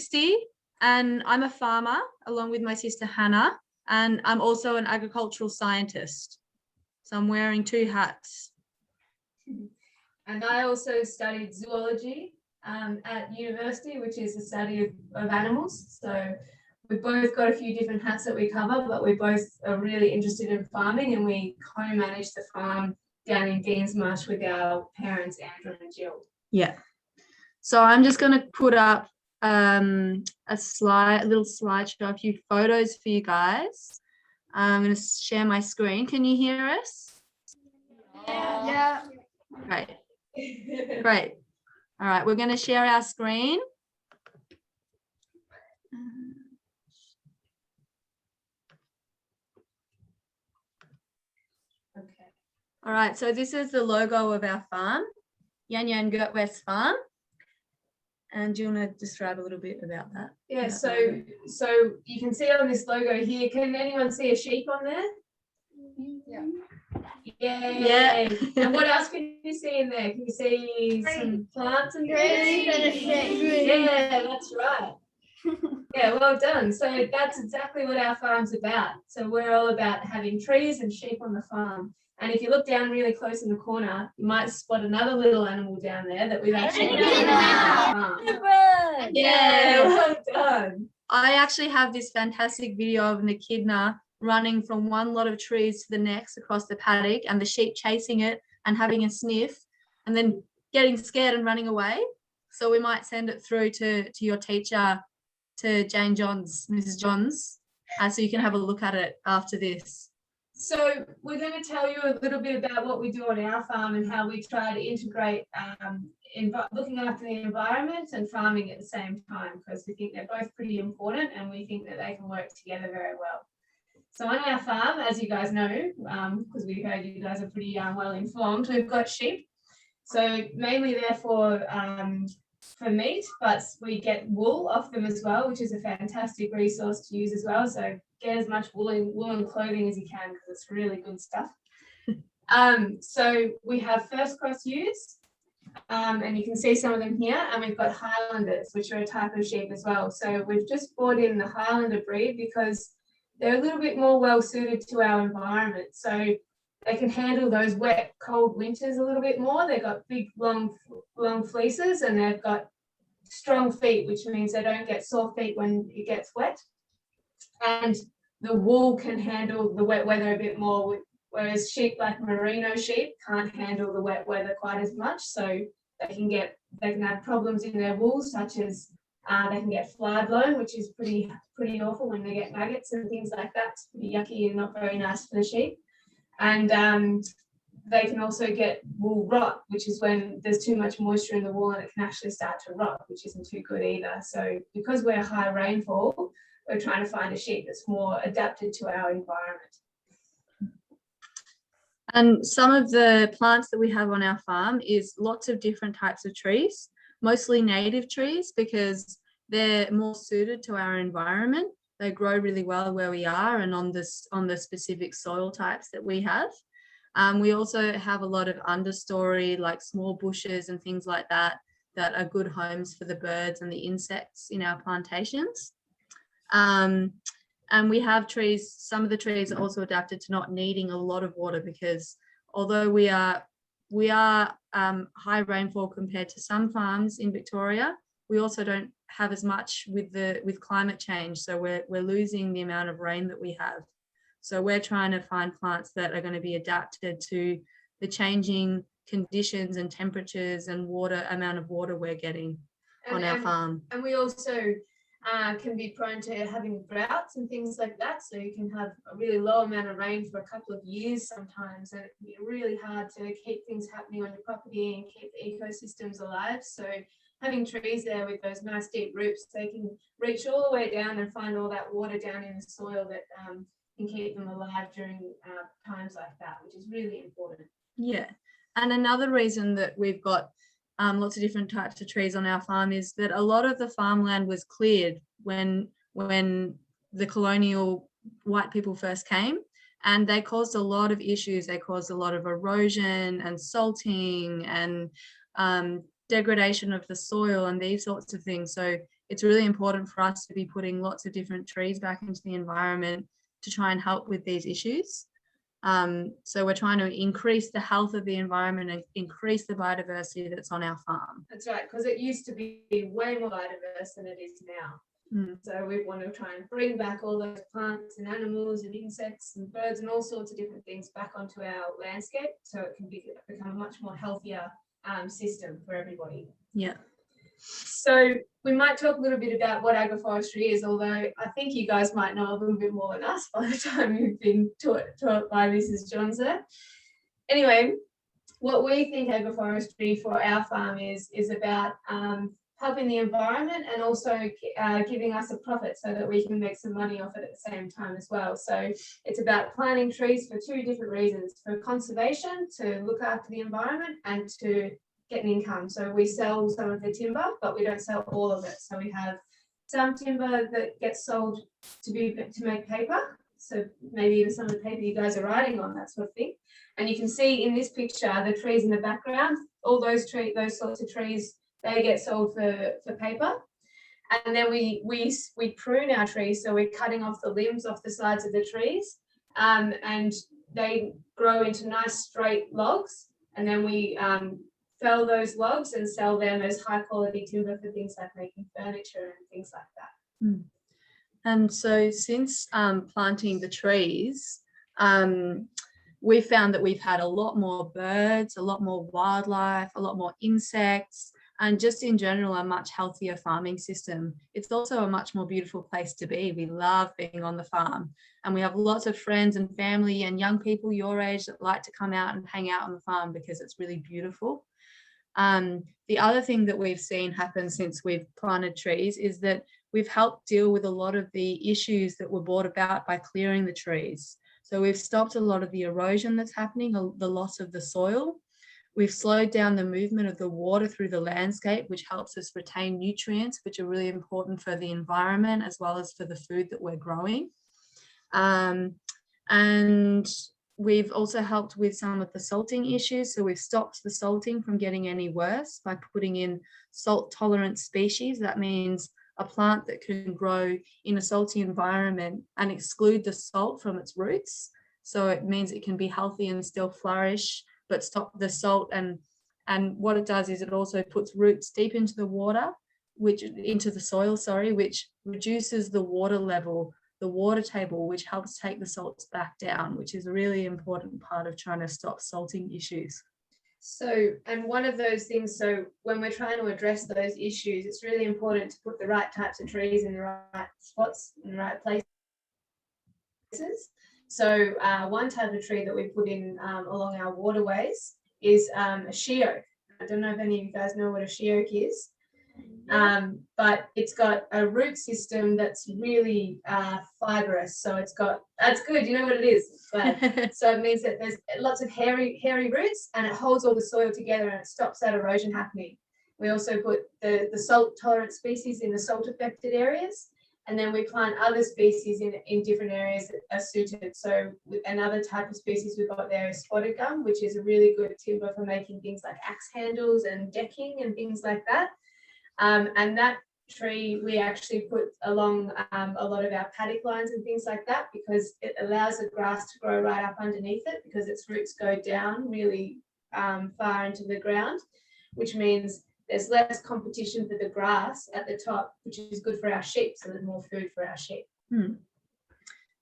Kristy, and I'm a farmer along with my sister Hannah, and I'm also an agricultural scientist. So I'm wearing 2 hats. And I also studied zoology at university, which is the study of animals. So we've both got a few different hats that we cover, but we both are really interested in farming, and we co-manage the farm down in Deans Marsh with our parents, Andrew and Jill. Yeah. So I'm just going to put up a little slideshow, a few photos for you guys. I'm going to share my screen. Can you hear us? Yeah. Great. Great. All right, we're going to share our screen. Okay. All right, so this is the logo of our farm, Yan Yan Gurt West Farm. And do you want to describe a little bit about that? Yeah, so you can see on this logo here, can anyone see a sheep on there? Yeah. Yeah. And what else can you see in there? Can you see some plants and trees? Yeah, that's right. Yeah, well done. So that's exactly what our farm's about. So we're all about having trees and sheep on the farm. And if you look down really close in the corner, you might spot another little animal down there that we've actually got on the farm. Yeah, well done. I actually have this fantastic video of an echidna running from one lot of trees to the next across the paddock, and the sheep chasing it and having a sniff and then getting scared and running away. So we might send it through to your teacher, to Jane Johns, Mrs. Johns, so you can have a look at it after this. So we're going to tell you a little bit about what we do on our farm and how we try to integrate looking after the environment and farming at the same time, because we think they're both pretty important and we think that they can work together very well. So on our farm, as you guys know, because we heard you guys are pretty well informed, we've got sheep. So mainly they're for meat, but we get wool off them as well, which is a fantastic resource to use as well. So get as much woolen clothing as you can, because it's really good stuff. So we have first cross ewes, and you can see some of them here, and we've got Highlanders, which are a type of sheep as well. So we've just brought in the Highlander breed because they're a little bit more well suited to our environment. So they can handle those wet, cold winters a little bit more. They've got big, long fleeces, and they've got strong feet, which means they don't get sore feet when it gets wet. And the wool can handle the wet weather a bit more, whereas sheep like merino sheep can't handle the wet weather quite as much. So they can have problems in their wool, such as they can get fly blown, which is pretty awful when they get maggots and things like that. It's pretty yucky and not very nice for the sheep. And they can also get wool rot, which is when there's too much moisture in the wool and it can actually start to rot, which isn't too good either. So because we're high rainfall, we're trying to find a sheep that's more adapted to our environment. And some of the plants that we have on our farm is lots of different types of trees, mostly native trees, because they're more suited to our environment. They grow really well where we are and on the specific soil types that we have. We also have a lot of understory, like small bushes and things like that are good homes for the birds and the insects in our plantations. And we have trees, some of the trees are also adapted to not needing a lot of water, because although we are high rainfall compared to some farms in Victoria, we also don't have as much with climate change. So we're losing the amount of rain that we have. So we're trying to find plants that are going to be adapted to the changing conditions and temperatures and amount of water we're getting on our farm. And we also can be prone to having droughts and things like that. So you can have a really low amount of rain for a couple of years sometimes, and it can be really hard to keep things happening on your property and keep the ecosystems alive. So having trees there with those nice deep roots, they can reach all the way down and find all that water down in the soil that can keep them alive during times like that, which is really important. Yeah, and another reason that we've got lots of different types of trees on our farm is that a lot of the farmland was cleared when the colonial white people first came, and they caused a lot of issues. They caused a lot of erosion and salting and degradation of the soil and these sorts of things. So it's really important for us to be putting lots of different trees back into the environment to try and help with these issues. So we're trying to increase the health of the environment and increase the biodiversity that's on our farm. That's right, because it used to be way more biodiverse than it is now. So we want to try and bring back all those plants and animals and insects and birds and all sorts of different things back onto our landscape, so it can become a much more healthier system for everybody. Yeah. So we might talk a little bit about what agroforestry is, although I think you guys might know a little bit more than us by the time you've been taught by Mrs. Johnson. Anyway, what we think agroforestry for our farm is about helping the environment and also giving us a profit so that we can make some money off it at the same time as well. So it's about planting trees for two different reasons: for conservation, to look after the environment, and to get an income. So we sell some of the timber, but we don't sell all of it. So we have some timber that gets sold to make paper. So maybe even some of the paper you guys are writing on, that sort of thing. And you can see in this picture the trees in the background, all those sorts of trees, they get sold for paper. And then we prune our trees, so we're cutting off the limbs off the sides of the trees, and they grow into nice straight logs. And then we fell those logs and sell them as high quality timber for things like making furniture and things like that. And so since planting the trees, we found that we've had a lot more birds, a lot more wildlife, a lot more insects, and just in general, a much healthier farming system. It's also a much more beautiful place to be. We love being on the farm, and we have lots of friends and family and young people your age that like to come out and hang out on the farm because it's really beautiful. The other thing that we've seen happen since we've planted trees is that we've helped deal with a lot of the issues that were brought about by clearing the trees. So we've stopped a lot of the erosion that's happening, the loss of the soil. We've slowed down the movement of the water through the landscape, which helps us retain nutrients, which are really important for the environment as well as for the food that we're growing. And we've also helped with some of the salting issues. So we've stopped the salting from getting any worse by putting in salt tolerant species. That means a plant that can grow in a salty environment and exclude the salt from its roots. So it means it can be healthy and still flourish, but stop the salt. And what it does is it also puts roots deep into the water, into the soil, which reduces the water level, the water table, which helps take the salts back down, which is a really important part of trying to stop salting issues. So, and one of those things, so when we're trying to address those issues, it's really important to put the right types of trees in the right spots, in the right places. So one type of tree that we put in along our waterways is a she oak. I don't know if any of you guys know what a she oak is, but it's got a root system that's really fibrous. So that's good, you know what it is. But so it means that there's lots of hairy roots, and it holds all the soil together and it stops that erosion happening. We also put the salt tolerant species in the salt affected areas, and then we plant other species in different areas that are suited. So another type of species we've got there is spotted gum, which is a really good timber for making things like axe handles and decking and things like that. And that tree we actually put along a lot of our paddock lines and things like that, because it allows the grass to grow right up underneath it, because its roots go down really far into the ground, which means there's less competition for the grass at the top, which is good for our sheep, so there's more food for our sheep.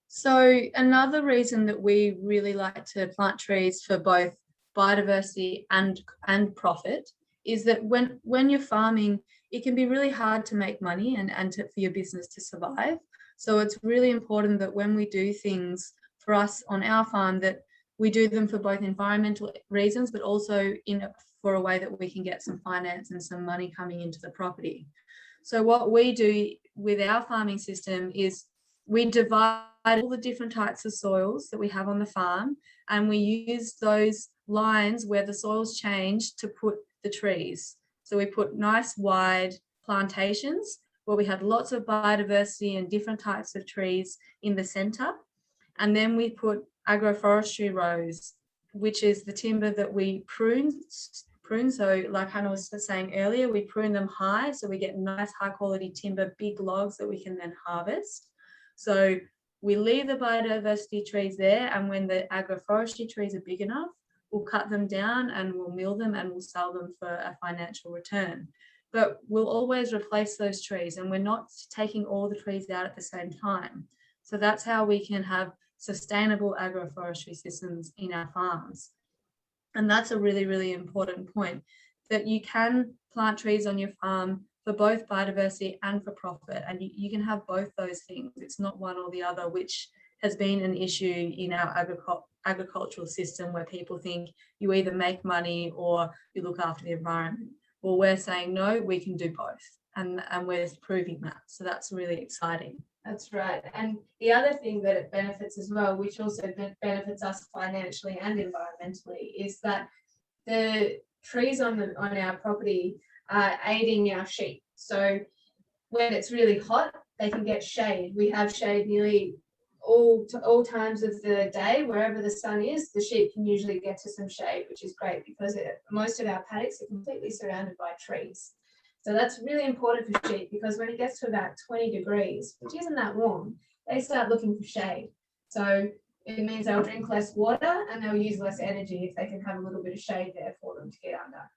So another reason that we really like to plant trees for both biodiversity and profit is that when you're farming, it can be really hard to make money and for your business to survive. So it's really important that when we do things for us on our farm, that we do them for both environmental reasons, but also for a way that we can get some finance and some money coming into the property. So what we do with our farming system is we divide all the different types of soils that we have on the farm, and we use those lines where the soils change to put the trees. So we put nice wide plantations where we have lots of biodiversity and different types of trees in the center. And then we put agroforestry rows, which is the timber that we prune prune. So like Hannah was saying earlier, we prune them high, so we get nice high quality timber, big logs that we can then harvest. So we leave the biodiversity trees there, and when the agroforestry trees are big enough, we'll cut them down and we'll mill them and we'll sell them for a financial return. But we'll always replace those trees, and we're not taking all the trees out at the same time. So that's how we can have sustainable agroforestry systems in our farms. And that's a really, really important point, that you can plant trees on your farm for both biodiversity and for profit. And you can have both those things. It's not one or the other, which has been an issue in our agricultural system, where people think you either make money or you look after the environment. Well, we're saying, no, we can do both. And we're proving that. So that's really exciting. That's right. And the other thing that it benefits as well, which also benefits us financially and environmentally, is that the trees on our property are aiding our sheep. So when it's really hot, they can get shade. We have shade nearly all times of the day. Wherever the sun is, the sheep can usually get to some shade, which is great because most of our paddocks are completely surrounded by trees. So that's really important for sheep, because when it gets to about 20 degrees, which isn't that warm, they start looking for shade. So it means they'll drink less water and they'll use less energy if they can have a little bit of shade there for them to get under.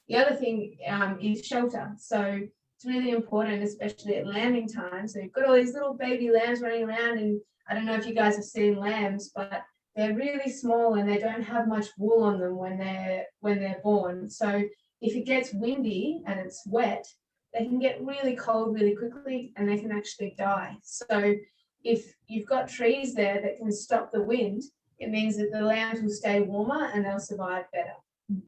The other thing is shelter. So it's really important, especially at lambing time. So you've got all these little baby lambs running around, and I don't know if you guys have seen lambs, but they're really small and they don't have much wool on them when they're born. So if it gets windy and it's wet, they can get really cold really quickly and they can actually die. So if you've got trees there that can stop the wind, it means that the lambs will stay warmer and they'll survive better.